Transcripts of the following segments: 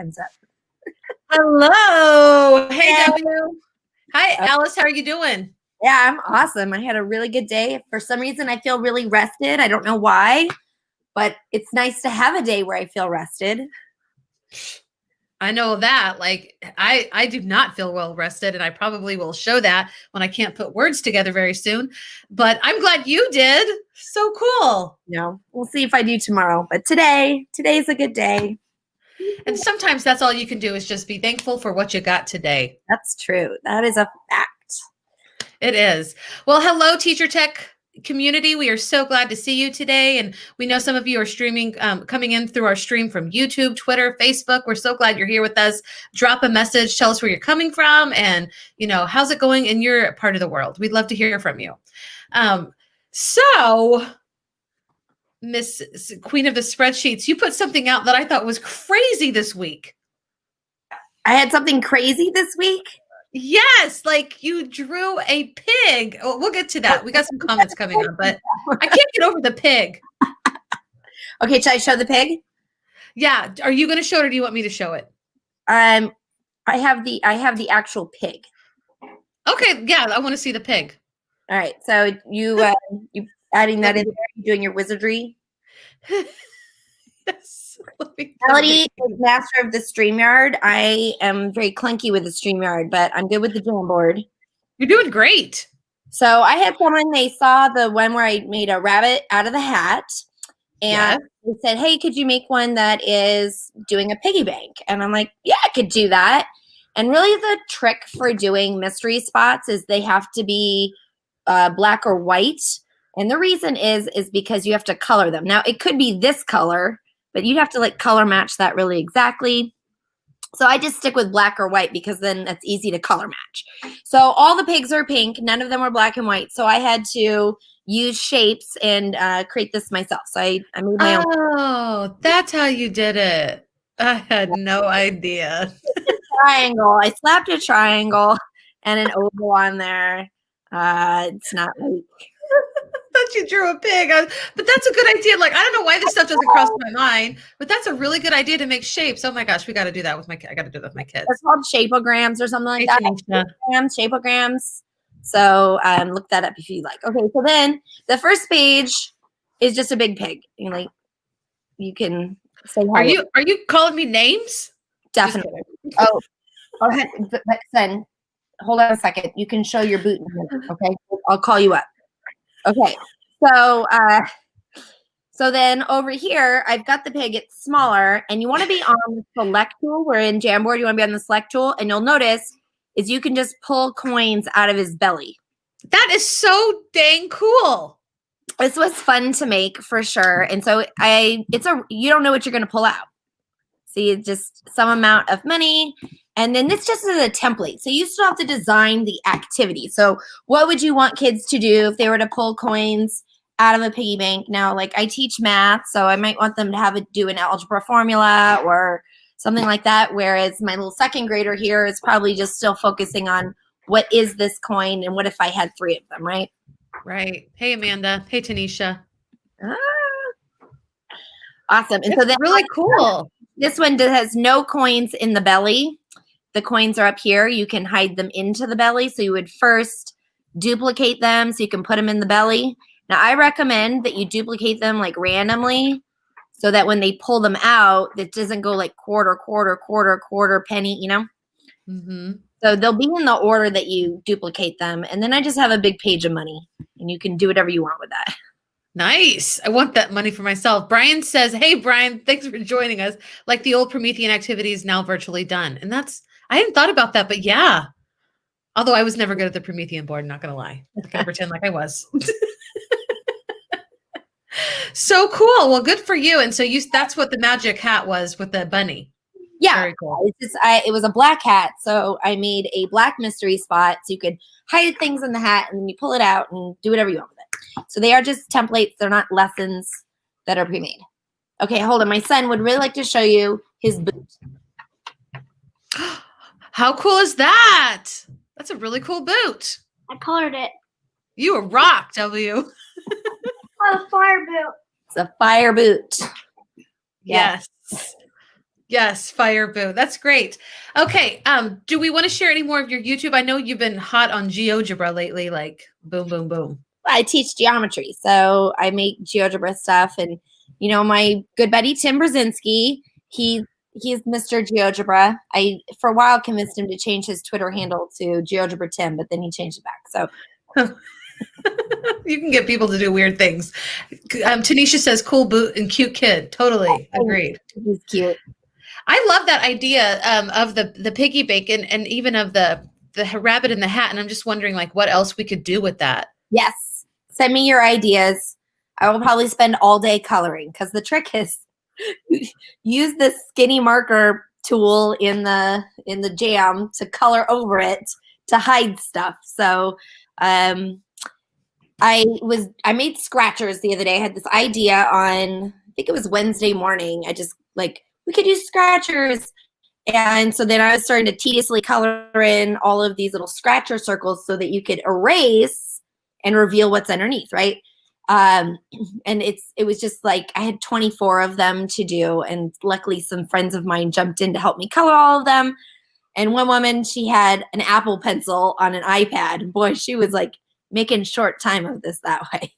time's up. Hello. Hey, Hey. W. Hi, Alice. How are you doing? Yeah, I'm awesome. I had a really good day. For some reason, I feel really rested. I don't know why, but it's nice to have a day where I feel rested. I know that. Like, I do not feel well rested, and I probably will show that when I can't put words together very soon. But I'm glad you did. So cool. We'll see if I do tomorrow. But today's a good day. And sometimes that's all you can do is just be thankful for what you got today. That's true. That is a fact. It is. Well, hello, Teacher Tech community. We are so glad to see you today. And we know some of you are streaming, coming in through our stream from YouTube, Twitter, Facebook. We're so glad you're here with us. Drop a message. Tell us where you're coming from and, how's it going in your part of the world. We'd love to hear from you. So, Miss Queen of the Spreadsheets, you put something out that I thought was crazy this week. I had something crazy this week? Yes, like you drew a pig. Oh, we'll get to that. We got some comments coming on, but I can't get over the pig. Okay, should I show the pig? Yeah. Are you going to show it or do you want me to show it? I have the actual pig. Okay, yeah, I want to see the pig. All right. So you adding that in there, you doing your wizardry? Yes. Melody is master of the StreamYard. I am very clunky with the StreamYard, but I'm good with the Jamboard. You're doing great. So I had someone, they saw the one where I made a rabbit out of the hat. And they said, hey, could you make one that is doing a piggy bank? And I'm like, yeah, I could do that. And really the trick for doing mystery spots is they have to be black or white. And the reason is because you have to color them. Now, it could be this color, but you'd have to color match that really exactly. So I just stick with black or white because then that's easy to color match. So all the pigs are pink. None of them were black and white. So I had to use shapes and create this myself. So I made my own. Oh, that's how you did it. I had no idea. Triangle. I slapped a triangle and an oval on there. It's not like... Thought you drew a pig, but that's a good idea. Like, I don't know why this stuff doesn't cross my mind, but that's a really good idea to make shapes. Oh my gosh, we got to do that with my. I got to do that with my kids. They're called shapeograms or something like that. Shapeograms. So look that up if you like. Okay, so then the first page is just a big pig. You can say hi. Are you calling me names? Definitely. Oh, go ahead. But then hold on a second. You can show your boot. Okay, I'll call you up. Okay, so then over here, I've got the pig. It's smaller, and you want to be on the select tool. We're in Jamboard. You want to be on the select tool, and you'll notice is you can just pull coins out of his belly. That is so dang cool. This was fun to make for sure, and so you don't know what you're going to pull out. See, it's just some amount of money. And then this just is a template. So you still have to design the activity. So what would you want kids to do if they were to pull coins out of a piggy bank? Now, I teach math, so I might want them to do an algebra formula or something like that. Whereas my little second grader here is probably just still focusing on what is this coin and what if I had 3 of them, right? Right. Hey, Amanda. Hey, Tanisha. Awesome. And so that's really cool. This one has no coins in the belly. The coins are up here. You can hide them into the belly. So you would first duplicate them so you can put them in the belly. Now, I recommend that you duplicate them randomly so that when they pull them out, it doesn't go quarter, quarter, quarter, quarter, penny, Mm-hmm. So they'll be in the order that you duplicate them. And then I just have a big page of money, and you can do whatever you want with that. Nice. I want that money for myself. Brian says, hey, Brian, thanks for joining us. Like the old Promethean activity is now virtually done. And I hadn't thought about that, but yeah. Although I was never good at the Promethean board, not going to lie. I'm going to pretend like I was. So cool. Well, good for you. And so that's what the magic hat was with the bunny. Yeah. Very cool. It was a black hat. So I made a black mystery spot so you could hide things in the hat and then you pull it out and do whatever you want with it. So they are just templates. They're not lessons that are pre-made. Okay, hold on. My son would really like to show you his boot. How cool is that? That's a really cool boot. I colored it. You a rock, W. Oh, a fire boot. It's a fire boot. Yes. Yes, fire boo. That's great. Okay. Do we want to share any more of your YouTube? I know you've been hot on GeoGebra lately, like boom, boom, boom. I teach geometry, so I make GeoGebra stuff. And, my good buddy, Tim Brzezinski, he's Mr. GeoGebra. I, for a while, convinced him to change his Twitter handle to GeoGebra Tim, but then he changed it back. So you can get people to do weird things. Tanisha says, cool boot and cute kid. Totally. Agreed. He's cute. I love that idea of the piggy bank and even of the rabbit in the hat. And I'm just wondering, like, what else we could do with that. Yes. Send me your ideas. I will probably spend all day coloring, because the trick is use this skinny marker tool in the jam to color over it to hide stuff. So I made scratchers the other day. I had this idea on, I think it was Wednesday morning. I just we could use scratchers. And so then I was starting to tediously color in all of these little scratcher circles so that you could erase and reveal what's underneath, right? And it was just I had 24 of them to do. And luckily some friends of mine jumped in to help me color all of them. And one woman, she had an Apple Pencil on an iPad. Boy, she was making short time of this that way.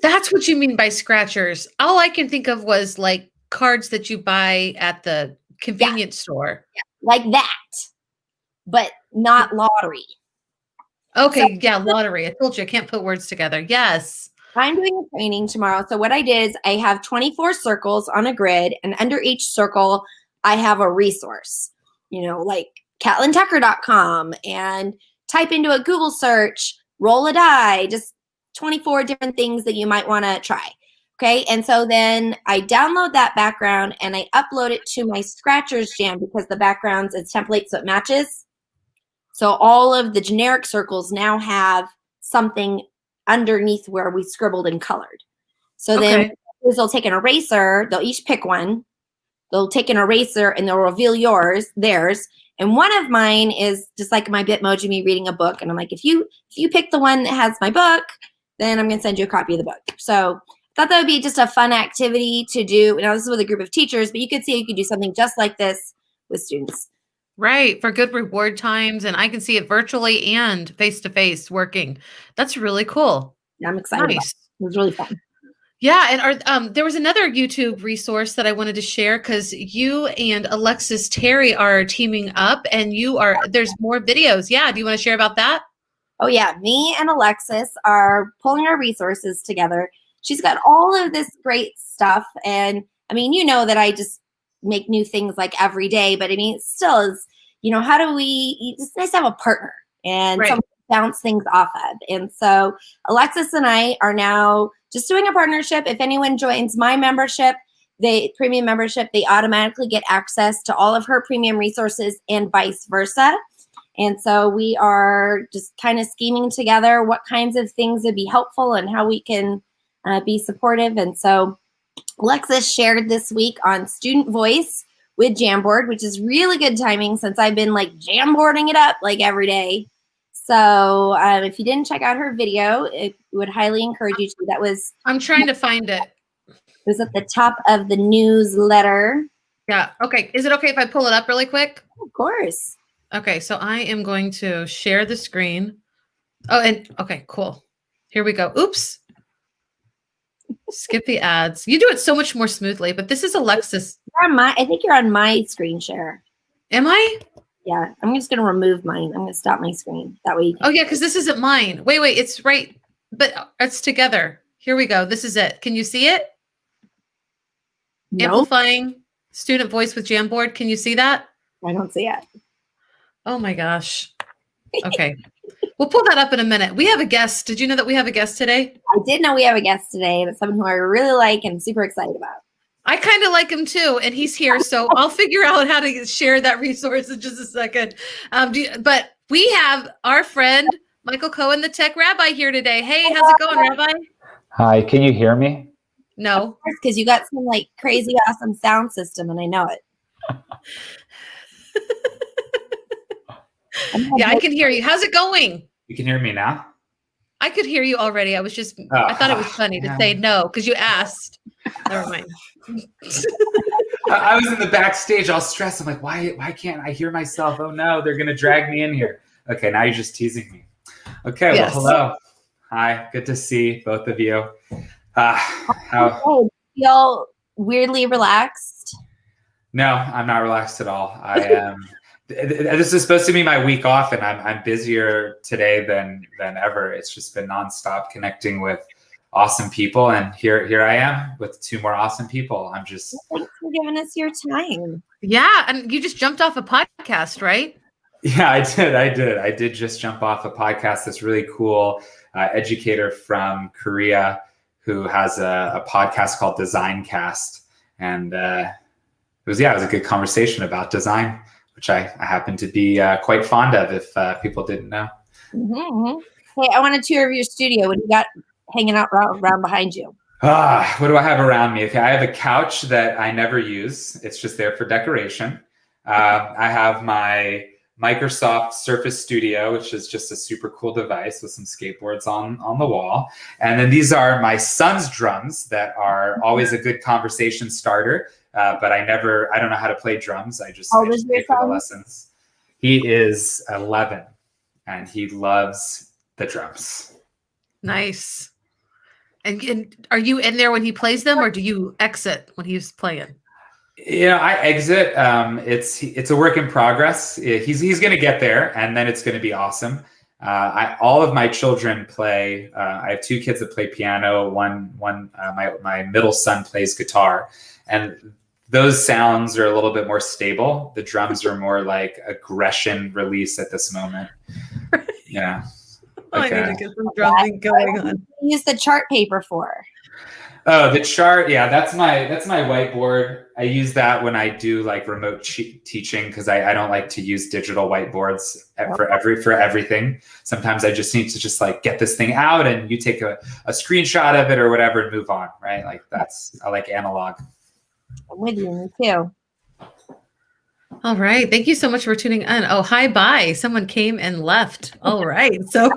That's what you mean by scratchers. All I can think of was cards that you buy at the convenience store. Yeah, like that, but not lottery. Okay, so, yeah, lottery. I told you I can't put words together. Yes. I'm doing a training tomorrow. So what I did is I have 24 circles on a grid, and under each circle, I have a resource, like catlintucker.com, and type into a Google search, roll a die, just 24 different things that you might want to try. Okay, and so then I download that background and I upload it to my Scratchers jam, because the background's a template, so it matches. So all of the generic circles now have something underneath where we scribbled and colored. So then they'll take an eraser, they'll each pick one, they'll take an eraser and they'll reveal theirs. And one of mine is just like my Bitmoji, me reading a book. And I'm like, if you pick the one that has my book, then I'm going to send you a copy of the book. So I thought that would be just a fun activity to do. Now, this is with a group of teachers, but you could see you could do something just like this with students. Right. For good reward times. And I can see it virtually and face-to-face working. That's really cool. Yeah, I'm excited. Nice. It was really fun. Yeah. And there was another YouTube resource that I wanted to share, because you and Alexis Terry are teaming up and there's more videos. Yeah. Do you want to share about that? Oh yeah. Me and Alexis are pulling our resources together. She's got all of this great stuff. And I mean, that I just make new things every day, but I mean, it still is, how do it's nice to have a partner and someone to bounce things off of. And so Alexis and I are now just doing a partnership. If anyone joins my membership, premium membership, they automatically get access to all of her premium resources and vice versa. And so we are just kind of scheming together what kinds of things would be helpful and how we can be supportive. And so Alexis shared this week on student voice with Jamboard, which is really good timing since I've been Jamboarding it up every day. So if you didn't check out her video, I would highly encourage you to. I'm trying to find it. It was at the top of the newsletter. Yeah. Okay. Is it okay if I pull it up really quick? Of course. Okay. So I am going to share the screen. Oh, and okay, cool. Here we go. Oops. Skip the ads. You do it so much more smoothly, but this is Alexis. I think you're on my screen share. Am I? Yeah, I'm just going to remove mine. I'm going to stop my screen. That way you can. Oh, yeah, because this isn't mine. Wait, it's right. But it's together. Here we go. This is it. Can you see it? Nope. Amplifying student voice with Jamboard. Can you see that? I don't see it. Oh, my gosh. Okay. We'll pull that up in a minute. We have a guest. Did you know that we have a guest today? I did know we have a guest today. And it's someone who I really like and super excited about. I kind of like him too, and he's here, so I'll figure out how to share that resource in just a second. But we have our friend Michael Cohen, the Tech Rabbi, here today. Hey, how's it going, Rabbi? Hi, can you hear me? No, because you got some crazy awesome sound system, and I know it. Yeah, I can hear you. How's it going? You can hear me now? I could hear you already. I was just, I thought it was funny to say no because you asked. Never mind. I was in the backstage all stressed. I'm like, why can't I hear myself? Oh no, they're gonna drag me in here. Okay, now you're just teasing me. Okay, Yes. well, hello. Hi, good to see both of you. How? Oh, feel weirdly relaxed? No, I'm not relaxed at all. I am. This is supposed to be my week off, and I'm busier today than ever. It's just been nonstop connecting with awesome people, and here I am with two more awesome people. I'm just. Thanks for giving us your time. Yeah, and you just jumped off a podcast, right? Yeah, I did just jump off a podcast. This really cool educator from Korea who has a podcast called Designcast, and it was a good conversation about design, which I happen to be quite fond of. If people didn't know. Mm-hmm. Hey, I want a tour of your studio. What do you got hanging out around behind you? What do I have around me? Okay, I have a couch that I never use. It's just there for decoration. I have my Microsoft Surface Studio, which is just a super cool device with some skateboards on the wall. And then these are my son's drums that are always a good conversation starter. But I don't know how to play drums. I just pay for the lessons. He is 11 and he loves the drums. Nice. And are you in there when he plays them, or do you exit when he's playing? Yeah, I exit. It's a work in progress. He's going to get there, and then it's going to be awesome. All of my children play. I have two kids that play piano. My middle son plays guitar, and those sounds are a little bit more stable. The drums are more like aggression release at this moment. Yeah. Okay. I need to get some drumming going on. What do you use the chart paper for? Oh, the chart. Yeah, that's my whiteboard. I use that when I do like remote teaching because I don't like to use digital whiteboards for everything. Sometimes I just need to just like get this thing out and you take a screenshot of it or whatever and move on, right? Like I like analog. I'm with you, me too. All right. Thank you so much for tuning in. Oh, hi, bye. Someone came and left. All right. So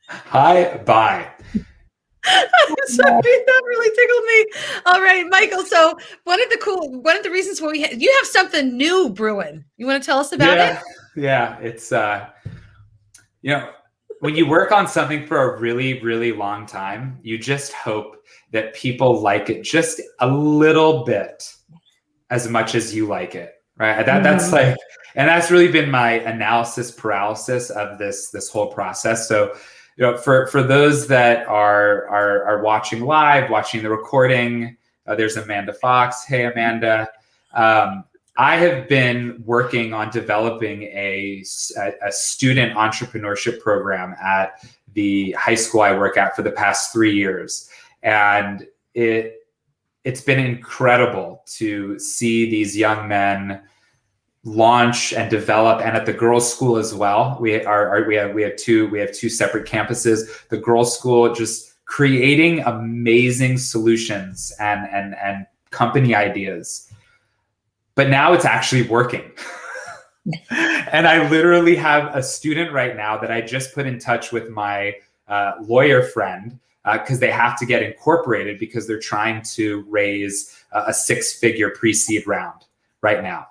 hi, bye. I'm sorry, that really tickled me. All right, Michael. So one of the reasons why you have something new brewing. You want to tell us about it? Yeah. It's when you work on something for a really, really long time, you just hope that people like it just a little bit as much as you like it, right? That's like, and that's really been my analysis paralysis of this whole process. So, for those that are watching live, watching the recording, there's Amanda Fox. Hey, Amanda. I have been working on developing a student entrepreneurship program at the high school I work at for the past 3 years. And it's been incredible to see these young men launch and develop, and at the girls' school as well. We have two separate campuses. The girls' school just creating amazing solutions and company ideas. But now it's actually working. And I literally have a student right now that I just put in touch with my lawyer friend because they have to get incorporated because they're trying to raise a 6-figure pre-seed round right now.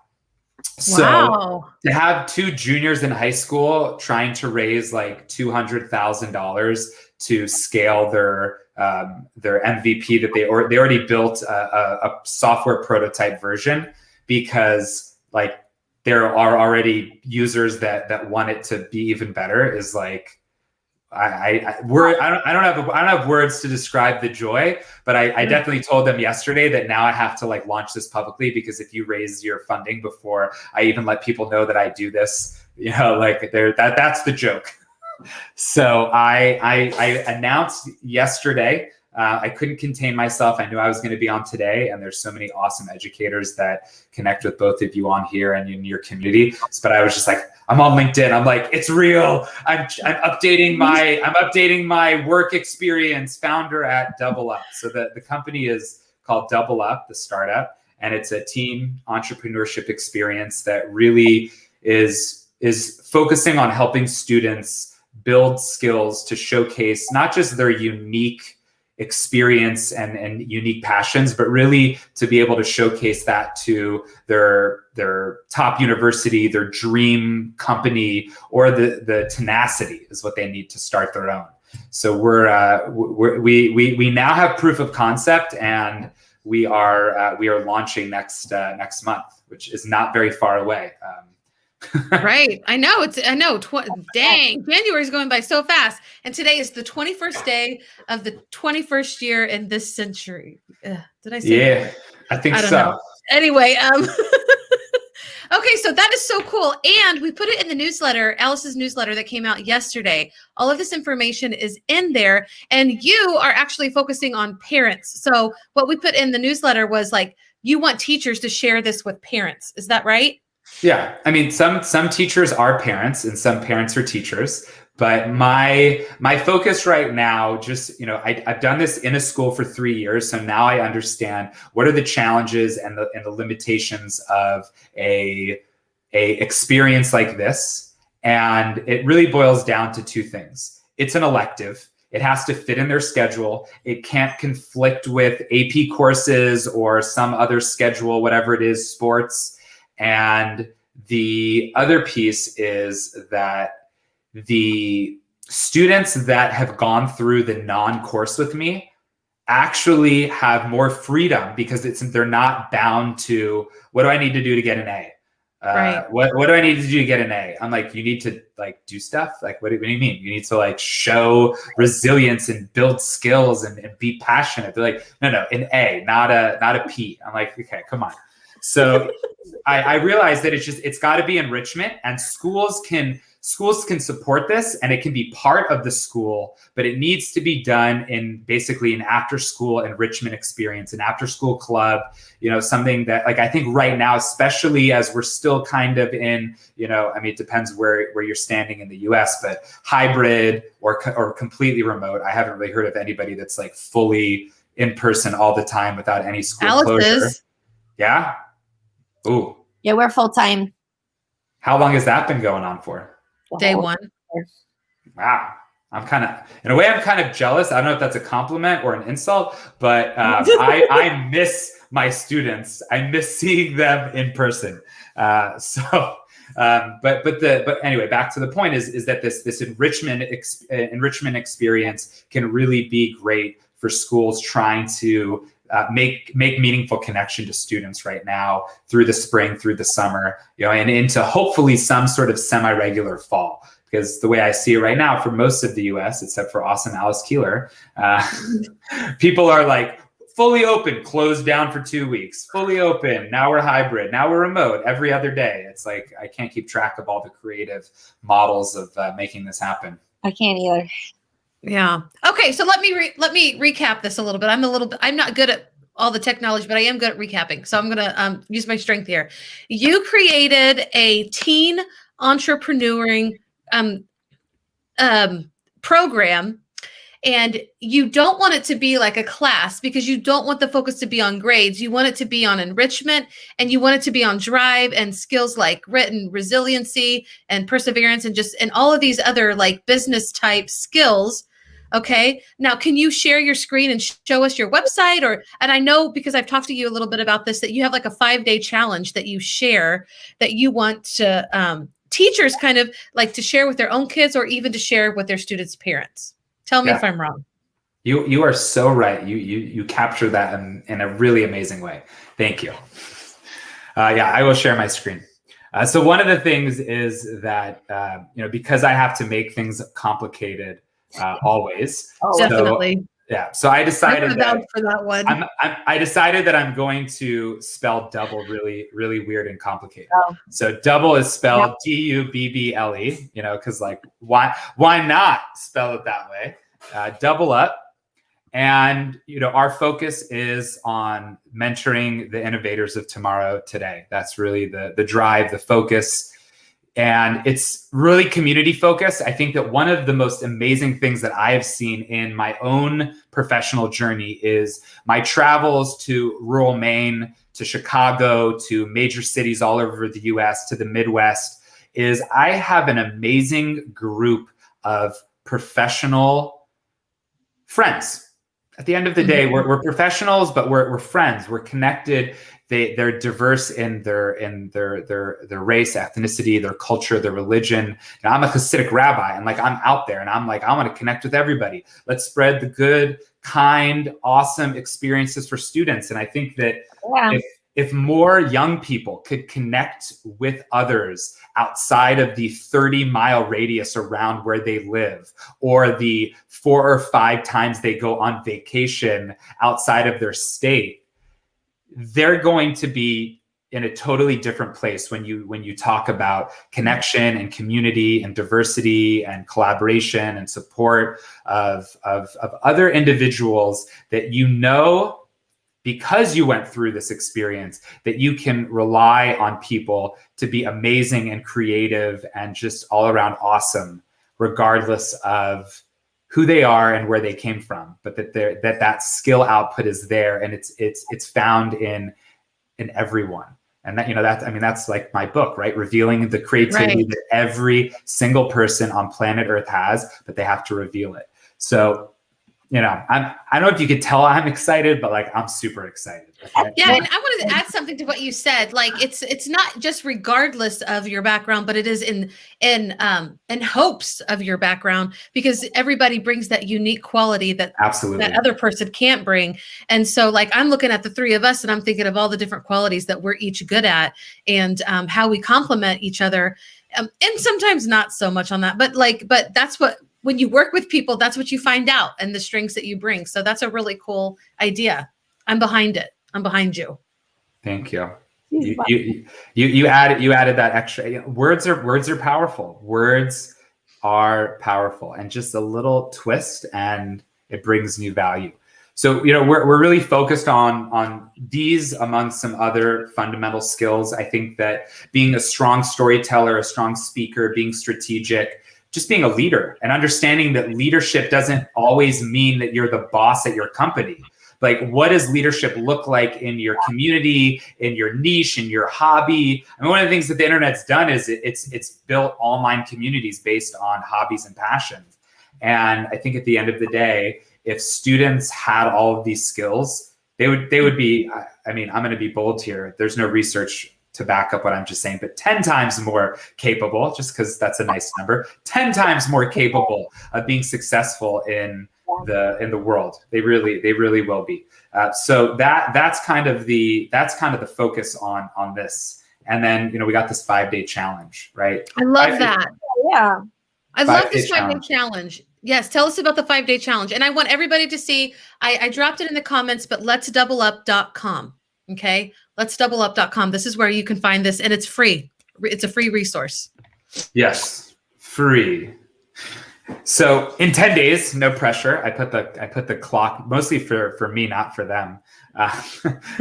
So to have two juniors in high school trying to raise like $200,000 to scale their MVP that they already built a software prototype version because like there are already users that want it to be even better is like I don't have words to describe the joy, but I definitely told them yesterday that now I have to like launch this publicly because if you raise your funding before I even let people know that I do this, like that's the joke. So I announced yesterday. I couldn't contain myself. I knew I was going to be on today, and there's so many awesome educators that connect with both of you on here and in your community. But I was just like, I'm on LinkedIn. I'm like, it's real. I'm updating my work experience. Founder at Double Up. So the company is called Double Up, the startup, and it's a team entrepreneurship experience that really is focusing on helping students build skills to showcase not just their unique experience and unique passions, but really to be able to showcase that to their top university, their dream company, or the tenacity is what they need to start their own. So we now have proof of concept, and we are launching next month, which is not very far away. Right. I know. Dang. January is going by so fast. And today is the 21st day of the 21st year in this century. Did I say that? Yeah, I think I don't so. know. Anyway, okay, so that is so cool. And we put it in the newsletter, Alice's newsletter that came out yesterday. All of this information is in there, and you are actually focusing on parents. So what we put in the newsletter was like, you want teachers to share this with parents. Is that right? Yeah, I mean, some teachers are parents, and some parents are teachers. But my focus right now, just I've done this in a school for 3 years, so now I understand what are the challenges and the limitations of a experience like this, and it really boils down to two things. It's an elective. It has to fit in their schedule. It can't conflict with AP courses or some other schedule, whatever it is, sports. And the other piece is that the students that have gone through the non-course with me actually have more freedom because they're not bound to, what do I need to do to get an A? Right. What do I need to do to get an A? I'm like, you need to do stuff. Like, what do you mean? You need to show resilience and build skills and be passionate. They're like, no, an A, not a P. I'm like, okay, come on. So I realized that it's got to be enrichment, and schools can support this, and it can be part of the school, but it needs to be done in basically an after school enrichment experience, an after school club, something that I think right now, especially as we're still kind of in, it depends where you're standing in the US, but hybrid or completely remote. I haven't really heard of anybody that's fully in person all the time without any school closure. Yeah. Ooh. Yeah, we're full time. How long has that been going on for? Day one. Wow. I'm kind of jealous. I don't know if that's a compliment or an insult, but I miss my students. I miss seeing them in person. But anyway, back to the point is that this enrichment experience can really be great for schools trying to make meaningful connection to students right now through the spring, through the summer, and into hopefully some sort of semi-regular fall. Because the way I see it right now for most of the US, except for awesome Alice Keeler, people are fully open, closed down for 2 weeks, fully open. Now we're hybrid. Now we're remote every other day. It's I can't keep track of all the creative models of making this happen. I can't either. Yeah. Okay. So let me recap this a little bit. I'm not good at all the technology, but I am good at recapping. So I'm going to use my strength here. You created a teen entrepreneuring program, and you don't want it to be like a class because you don't want the focus to be on grades. You want it to be on enrichment, and you want it to be on drive and skills like written resiliency and perseverance and all of these other business type skills. Okay. Now, can you share your screen and show us your website? And I know, because I've talked to you a little bit about this, that you have a 5-day challenge that you share that you want to teachers kind of to share with their own kids, or even to share with their students' parents. Tell me if I'm wrong. You are so right. You capture that in a really amazing way. Thank you. I will share my screen. So one of the things is that because I have to make things complicated always. Definitely. So I decided for that one. I decided that I'm going to spell double really, really weird and complicated. Oh. So double is spelled D-U-B-B-L-E, because why not spell it that way? Double up. And, our focus is on mentoring the innovators of tomorrow today. That's really the drive, the focus. And it's really community focused. I think that one of the most amazing things that I have seen in my own professional journey is my travels to rural Maine, to Chicago, to major cities all over the US, to the Midwest, is I have an amazing group of professional friends, at the end of the day, we're professionals, but we're friends. We're connected. They're diverse in their race, ethnicity, their culture, their religion. And I'm a Hasidic rabbi, and like I'm out there, and I'm like, I want to connect with everybody. Let's spread the good, kind, awesome experiences for students. And I think that if more young people could connect with others outside of the 30-mile radius around where they live, or the 4 or 5 times they go on vacation outside of their state, they're going to be in a totally different place when you talk about connection and community and diversity and collaboration and support of other individuals that because you went through this experience, that you can rely on people to be amazing and creative and just all around awesome, regardless of who they are and where they came from, but that skill output is there, and it's found in everyone. And that's like my book, right? Revealing the creativity that every single person on planet Earth has, but they have to reveal it. So, I don't know if you could tell I'm excited, but like I'm super excited. Okay? Yeah, and I wanted to add something to what you said. Like it's not just regardless of your background, but it is in hopes of your background, because everybody brings that unique quality that absolutely that other person can't bring. And so like I'm looking at the three of us and I'm thinking of all the different qualities that we're each good at, and how we complement each other. And sometimes not so much on that, but that's what, when you work with people, that's what you find out, and the strengths that you bring. So that's a really cool idea. I'm behind it. I'm behind you. Thank you. You added that extra. Words are powerful. Words are powerful, and just a little twist, and it brings new value. So we're really focused on these among some other fundamental skills. I think that being a strong storyteller, a strong speaker, being strategic, just being a leader, and understanding that leadership doesn't always mean that you're the boss at your company. Like, what does leadership look like in your community, in your niche, in your hobby? I mean, one of the things that the internet's done is it's built online communities based on hobbies and passions. And I think at the end of the day, if students had all of these skills, they would be, I mean, I'm going to be bold here. There's no research to back up what I'm just saying, but 10 times more capable, just because that's a nice number, 10 times more capable of being successful in the world. They really will be. So that's kind of the focus on this. And then, we got this 5-day challenge, right? I love that. Yeah. I love this 5-day challenge. Yes. Tell us about the 5-day challenge. And I want everybody to see, I dropped it in the comments, but letsdoubleup.com. Okay. Letsdoubleup.com. This is where you can find this, and it's free. It's a free resource. Yes. Free. So in 10 days, no pressure. I put the clock mostly for me, not for them.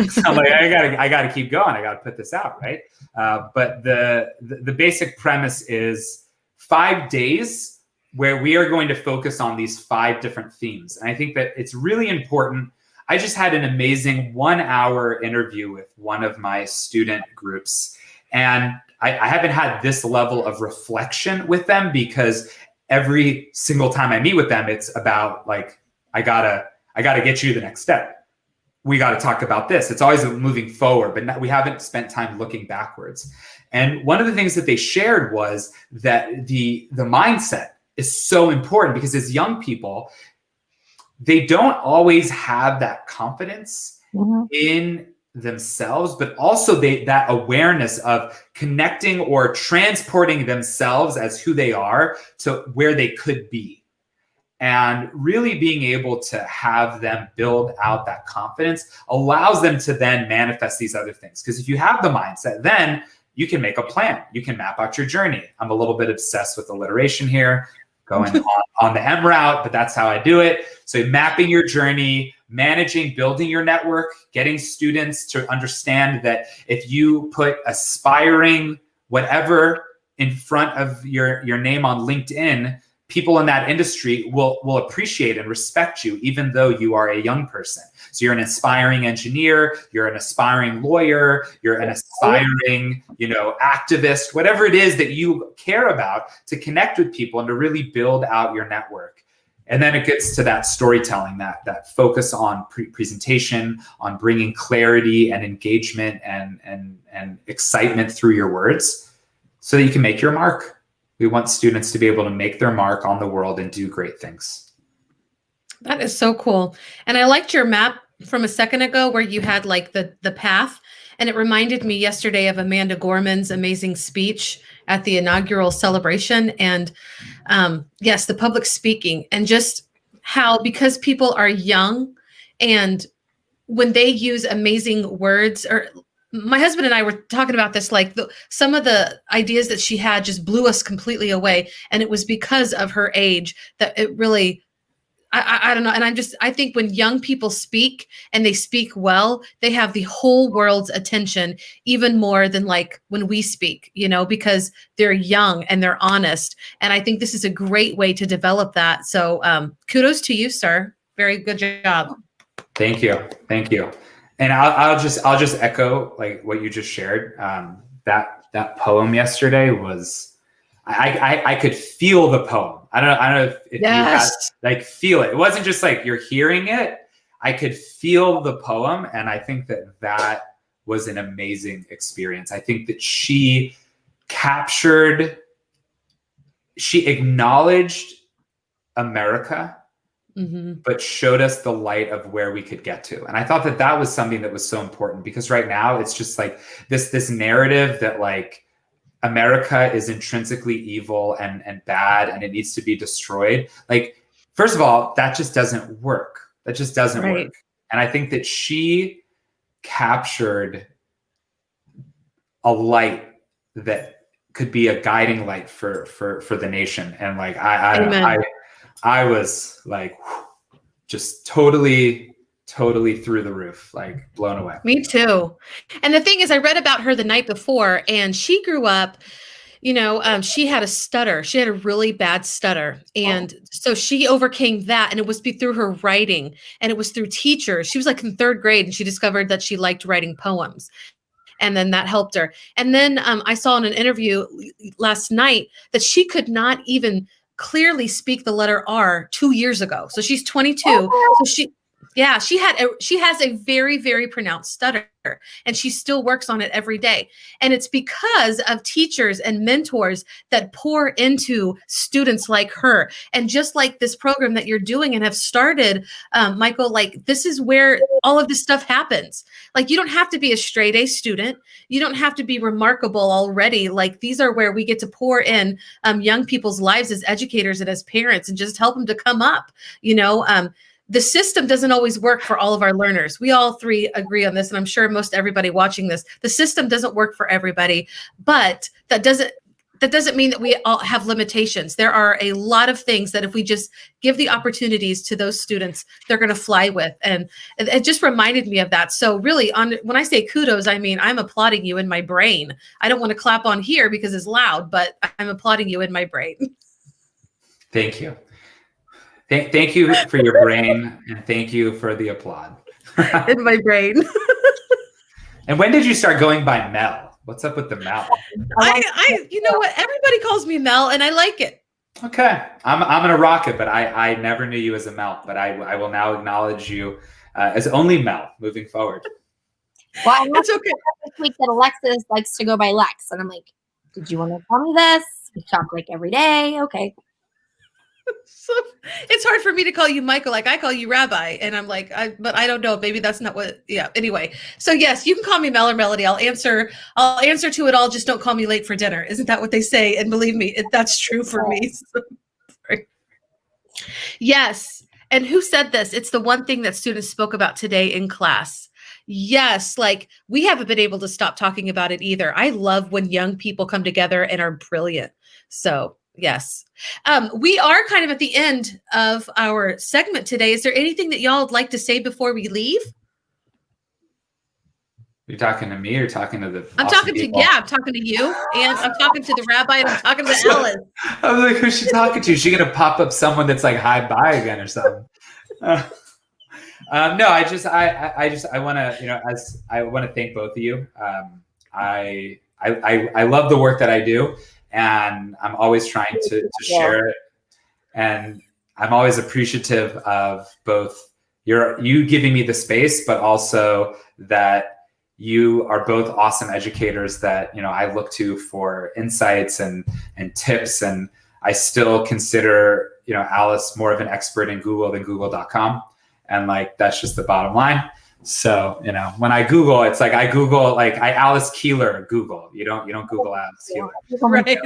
So I'm like, I gotta keep going. I gotta put this out, right? But the basic premise is 5 days where we are going to focus on these 5 different themes. And I think that it's really important. I just had an amazing 1-hour interview with one of my student groups, and I haven't had this level of reflection with them, because every single time I meet with them, it's about like, I gotta get you to the next step. We got to talk about this. It's always moving forward, but we haven't spent time looking backwards. And one of the things that they shared was that the mindset is so important, because as young people, they don't always have that confidence in themselves, but also that awareness of connecting or transporting themselves as who they are to where they could be. And really being able to have them build out that confidence allows them to then manifest these other things. Because if you have the mindset, then you can make a plan. You can map out your journey. I'm a little bit obsessed with alliteration here, going on the M route, but that's how I do it. So mapping your journey, managing, building your network, getting students to understand that if you put aspiring whatever in front of your name on LinkedIn, people in that industry will appreciate and respect you, even though you are a young person. So you're an aspiring engineer, you're an aspiring lawyer, you're an aspiring, activist, whatever it is that you care about, to connect with people and to really build out your network. And then it gets to that storytelling, that focus on presentation, on bringing clarity and engagement and excitement through your words so that you can make your mark. We want students to be able to make their mark on the world and do great things. That is so cool. And I liked your map from a second ago where you had like the path. And it reminded me yesterday of Amanda Gorman's amazing speech at the inaugural celebration. And yes, the public speaking, and just how, because people are young, and when they use amazing words, or my husband and I were talking about this, like some of the ideas that she had just blew us completely away. And it was because of her age that it really, I don't know. And I think when young people speak and they speak well, they have the whole world's attention even more than like when we speak, because they're young and they're honest. And I think this is a great way to develop that. So kudos to you, sir. Very good job. Thank you. Thank you. And I'll just echo like what you just shared. That poem yesterday was, I could feel the poem. I don't know if you had, like, feel it. It wasn't just like you're hearing it. I could feel the poem. And I think that was an amazing experience. I think that she acknowledged America, but showed us the light of where we could get to. And I thought that was something that was so important, because right now it's just like this narrative that like America is intrinsically evil and bad and it needs to be destroyed. Like, first of all, that just doesn't work. That just doesn't work. And I think that she captured a light that could be a guiding light for the nation. And like, I was like, just totally through the roof, like blown away. Me too. And the thing is, I read about her the night before, and she grew up, she had a stutter. She had a really bad stutter. And so she overcame that. And it was through her writing, and it was through teachers. She was like in third grade, and she discovered that she liked writing poems. And then that helped her. And then I saw in an interview last night that she could not even clearly speak the letter R 2 years ago. So she's 22. So she has a very, very pronounced stutter, and she still works on it every day. And it's because of teachers and mentors that pour into students like her. And just like this program that you're doing and have started, Michael, like this is where all of this stuff happens. Like, you don't have to be a straight A student. You don't have to be remarkable already. Like, these are where we get to pour in young people's lives as educators and as parents, and just help them to come up, the system doesn't always work for all of our learners. We all three agree on this, and I'm sure most everybody watching this, the system doesn't work for everybody, but that doesn't mean that we all have limitations. There are a lot of things that if we just give the opportunities to those students, they're going to fly with. And it just reminded me of that. So really, when I say kudos, I mean, I'm applauding you in my brain. I don't want to clap on here because it's loud, but I'm applauding you in my brain. Thank you. Thank you for your brain, and thank you for the applaud. In my brain. And when did you start going by Mel? What's up with the Mel? You know what? Everybody calls me Mel, and I like it. Okay, I'm gonna rock it. But I never knew you as a Mel. But I will now acknowledge you as only Mel moving forward. Well, it's okay. This week that Alexis likes to go by Lex, and I'm like, did you want to tell me this? We talk like every day. Okay. So it's hard for me to call you Michael, like I call you Rabbi, and I'm like, but I don't know, maybe that's not what. Yeah. Anyway, so yes, you can call me Mel or Melody. I'll answer to it all. Just don't call me late for dinner. Isn't that what they say? And believe me, that's true for me. So, yes. And who said this? It's the one thing that students spoke about today in class. Yes, like we haven't been able to stop talking about it either. I love when young people come together and are brilliant. So. Yes. We are kind of at the end of our segment today. Is there anything that y'all would like to say before we leave? You're talking to me or talking to the I'm talking people? I'm talking to you, and I'm talking to the rabbi, and I'm talking to Ellen. I was like, who's she talking to? Is she gonna pop up someone that's like hi bye again or something? No, I want to thank both of you. I love the work that I do. And I'm always trying to share it. And I'm always appreciative of both you giving me the space, but also that you are both awesome educators that, I look to for insights and tips. And I still consider, Alice more of an expert in Google than Google.com. And like, that's just the bottom line. So, when I Google, it's like I Google, like I Alice Keeler Google. You don't Google Alice Keeler. Right.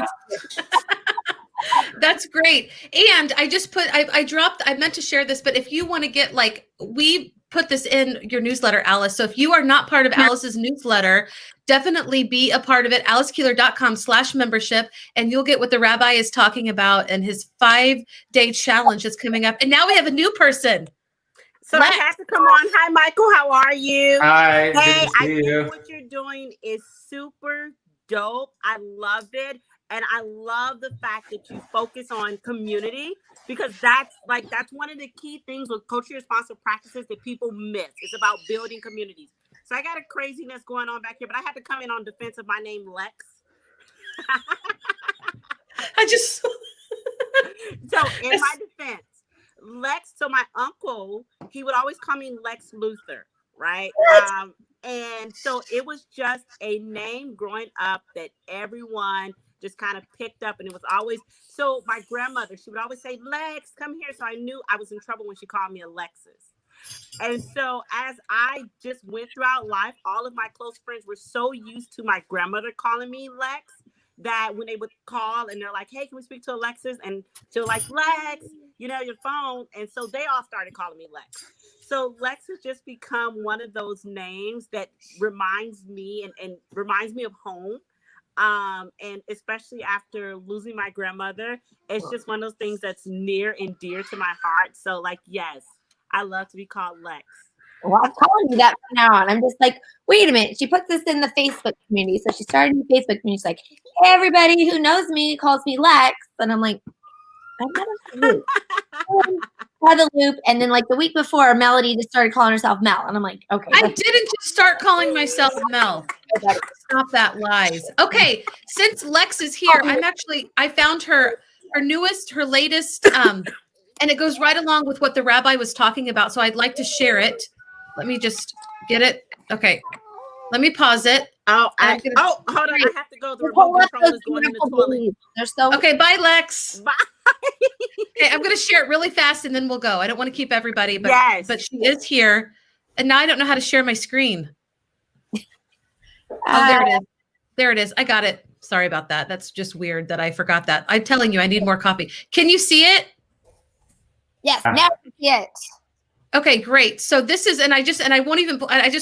That's great. And I just I meant to share this, but if you want to get we put this in your newsletter, Alice. So if you are not part of Alice's newsletter, definitely be a part of it. AliceKeeler.com/membership, and you'll get what the rabbi is talking about and his 5-day challenge is coming up. And now we have a new person. So I have to come on. Hi, Michael. How are you? Hi. Hey, I think what you're doing is super dope. I love it. And I love the fact that you focus on community, because that's one of the key things with culturally responsive practices that people miss. It's about building communities. So I got a craziness going on back here, but I had to come in on defense of my name, Lex. So in my defense, Lex, so my uncle, he would always call me Lex Luthor, right? And so it was just a name growing up that everyone just kind of picked up, and it was always, so my grandmother, she would always say, Lex, come here. So I knew I was in trouble when she called me Alexis. And so as I just went throughout life, all of my close friends were so used to my grandmother calling me Lex that when they would call and they're like, hey, can we speak to Alexis? And she'll like, Lex, your phone. And so they all started calling me Lex. So Lex has just become one of those names that reminds me and reminds me of home. And especially after losing my grandmother, it's just one of those things that's near and dear to my heart. So yes, I love to be called Lex. Well, I'm calling you that from now on. I'm just like, wait a minute. She puts this in the Facebook community. So she started in the Facebook community. She's like, hey, everybody who knows me calls me Lex. And I'm like, I'm not a loop. By the loop. And then the week before, Melody just started calling herself Mel. And I'm like, okay. I didn't just start calling myself Mel. Stop that lies. Okay. Since Lex is here, I found her latest, and it goes right along with what the rabbi was talking about. So I'd like to share it. Let me just get it. Okay. Let me pause it. Hold on. I have to go. The remote control is going in the toilet. Okay. Bye, Lex. Bye. Okay. I'm going to share it really fast and then we'll go. I don't want to keep everybody, but, but she is here. And now I don't know how to share my screen. Oh, there it is. There it is. I got it. Sorry about that. That's just weird that I forgot that. I'm telling you, I need more coffee. Can you see it? Yes. Now I can see it. Okay, great. So this is, I just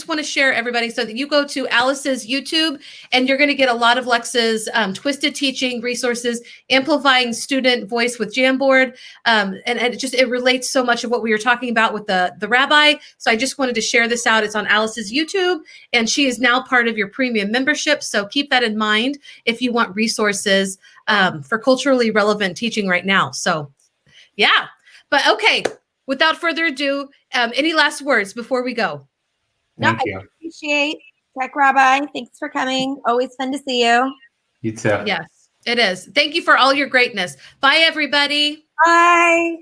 want to share everybody so that you go to Alice's YouTube and you're going to get a lot of Lex's twisted teaching resources, amplifying student voice with Jamboard. And it relates so much of what we were talking about with the rabbi. So I just wanted to share this out. It's on Alice's YouTube and she is now part of your premium membership. So keep that in mind if you want resources for culturally relevant teaching right now. So yeah, but okay. Without further ado, any last words before we go? Thank you. I appreciate Tech Rabbi. Thanks for coming. Always fun to see you. You too. Yes, it is. Thank you for all your greatness. Bye, everybody. Bye.